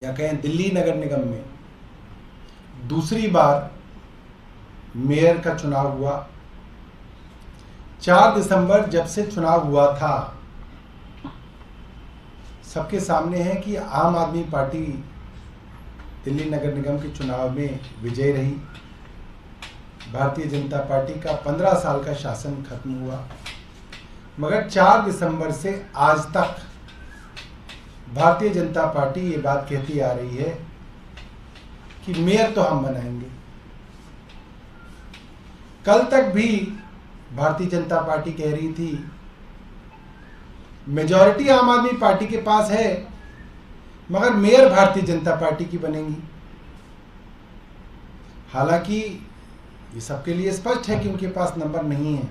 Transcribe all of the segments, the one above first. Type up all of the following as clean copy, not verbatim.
या कहें दिल्ली नगर निगम में दूसरी बार मेयर का चुनाव हुआ। 4 दिसंबर जब से चुनाव हुआ था, सबके सामने है कि आम आदमी पार्टी दिल्ली नगर निगम के चुनाव में विजयी रही। भारतीय जनता पार्टी का 15 साल का शासन खत्म हुआ, मगर 4 दिसंबर से आज तक भारतीय जनता पार्टी ये बात कहती आ रही है कि मेयर तो हम बनाएंगे। कल तक भी भारतीय जनता पार्टी कह रही थी मेजॉरिटी आम आदमी पार्टी के पास है, मगर मेयर भारतीय जनता पार्टी की बनेंगी। हालांकि ये सबके लिए स्पष्ट है कि उनके पास नंबर नहीं है,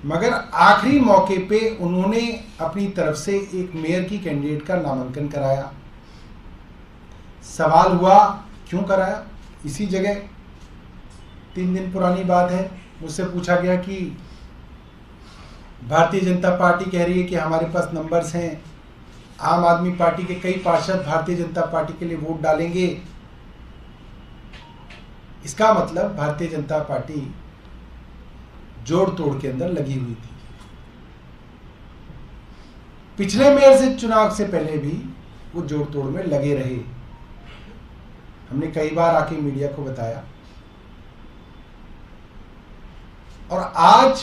मगर आखिरी मौके पे उन्होंने अपनी तरफ से एक मेयर की कैंडिडेट का नामांकन कराया। सवाल हुआ क्यों कराया। इसी जगह 3 दिन पुरानी बात है, मुझसे पूछा गया कि भारतीय जनता पार्टी कह रही है कि हमारे पास नंबर्स हैं, आम आदमी पार्टी के कई पार्षद भारतीय जनता पार्टी के लिए वोट डालेंगे। इसका मतलब भारतीय जनता पार्टी जोड़ तोड़ के अंदर लगी हुई थी। पिछले मेयर से चुनाव से पहले भी वो जोड़ तोड़ में लगे रहे। हमने कई बार आके मीडिया को बताया, और आज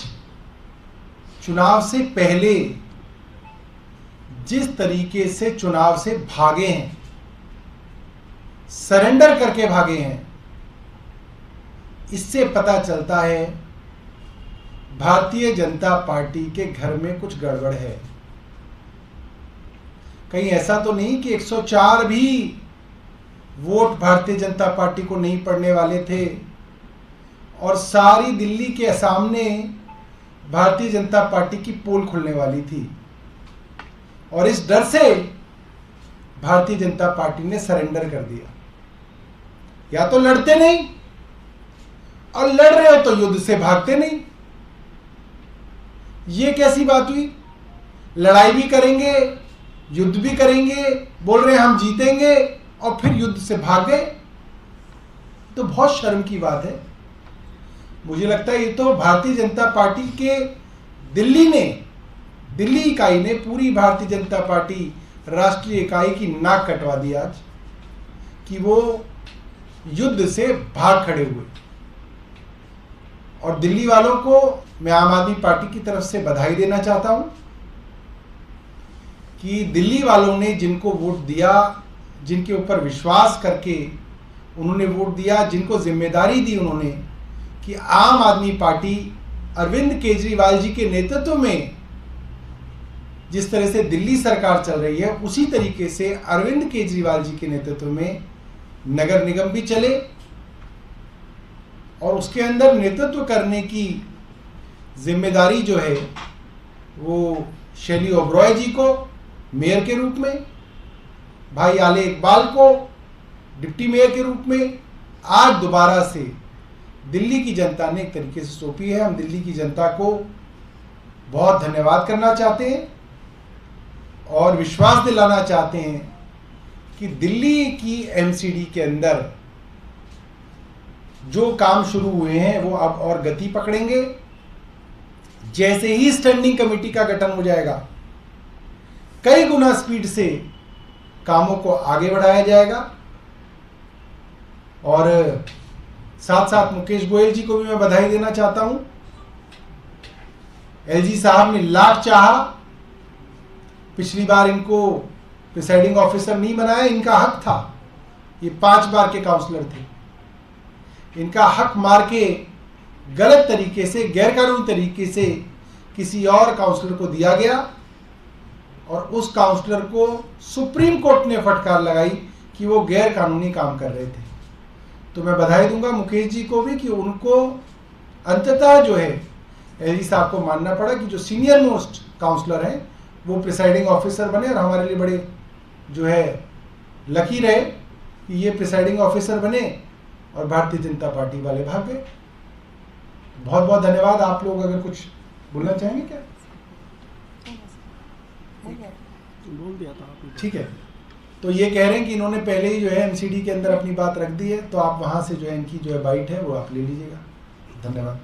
चुनाव से पहले जिस तरीके से चुनाव से भागे हैं, सरेंडर करके भागे हैं, इससे पता चलता है भारतीय जनता पार्टी के घर में कुछ गड़बड़ है। कहीं ऐसा तो नहीं कि 104 भी वोट भारतीय जनता पार्टी को नहीं पड़ने वाले थे और सारी दिल्ली के सामने भारतीय जनता पार्टी की पोल खुलने वाली थी, और इस डर से भारतीय जनता पार्टी ने सरेंडर कर दिया। या तो लड़ते नहीं, और लड़ रहे हो तो युद्ध से भागते नहीं। ये कैसी बात हुई। लड़ाई भी करेंगे, युद्ध भी करेंगे, बोल रहे हैं हम जीतेंगे, और फिर युद्ध से भाग गए। तो बहुत शर्म की बात है। मुझे लगता है ये तो भारतीय जनता पार्टी के दिल्ली इकाई ने पूरी भारतीय जनता पार्टी राष्ट्रीय इकाई की नाक कटवा दी आज, कि वो युद्ध से भाग खड़े हुए। और दिल्ली वालों को मैं आम आदमी पार्टी की तरफ से बधाई देना चाहता हूं कि दिल्ली वालों ने जिनको वोट दिया, जिनके ऊपर विश्वास करके उन्होंने वोट दिया, जिनको जिम्मेदारी दी उन्होंने कि आम आदमी पार्टी अरविंद केजरीवाल जी के नेतृत्व में जिस तरह से दिल्ली सरकार चल रही है, उसी तरीके से अरविंद केजरीवाल जी के नेतृत्व में नगर निगम भी चले, और उसके अंदर नेतृत्व करने की जिम्मेदारी जो है वो शैली ओबरॉय जी को मेयर के रूप में, भाई आले इकबाल को डिप्टी मेयर के रूप में आज दोबारा से दिल्ली की जनता ने एक तरीके से सौंपी है। हम दिल्ली की जनता को बहुत धन्यवाद करना चाहते हैं और विश्वास दिलाना चाहते हैं कि दिल्ली की एमसीडी के अंदर जो काम शुरू हुए हैं वो अब और गति पकड़ेंगे। जैसे ही स्टैंडिंग कमेटी का गठन हो जाएगा, कई गुना स्पीड से कामों को आगे बढ़ाया जाएगा। और साथ साथ मुकेश गोयल जी को भी मैं बधाई देना चाहता हूं। एलजी साहब ने लाख चाहा, पिछली बार इनको प्रिसाइडिंग ऑफिसर नहीं बनाया, इनका हक था। ये 5 बार के काउंसलर थे, इनका हक मार के गलत तरीके से, गैरकानूनी तरीके से किसी और काउंसलर को दिया गया, और उस काउंसलर को सुप्रीम कोर्ट ने फटकार लगाई कि वो गैर कानूनी काम कर रहे थे। तो मैं बधाई दूंगा मुकेश जी को भी कि उनको अंततः जो है एलजी साहब को मानना पड़ा कि जो सीनियर मोस्ट काउंसलर हैं वो प्रिसाइडिंग ऑफिसर बने, और हमारे लिए बड़े जो है लकी रहे कि ये प्रिसाइडिंग ऑफिसर बने और भारतीय जनता पार्टी वाले भाग गए। बहुत बहुत धन्यवाद। आप लोग अगर कुछ बोलना चाहेंगे क्या? बोल दिया था आपने। ठीक है। तो ये कह रहे हैं कि इन्होंने पहले ही जो है एमसीडी के अंदर अपनी बात रख दी है, तो आप वहाँ से जो है इनकी जो है बाइट है वो आप ले लीजिएगा। धन्यवाद।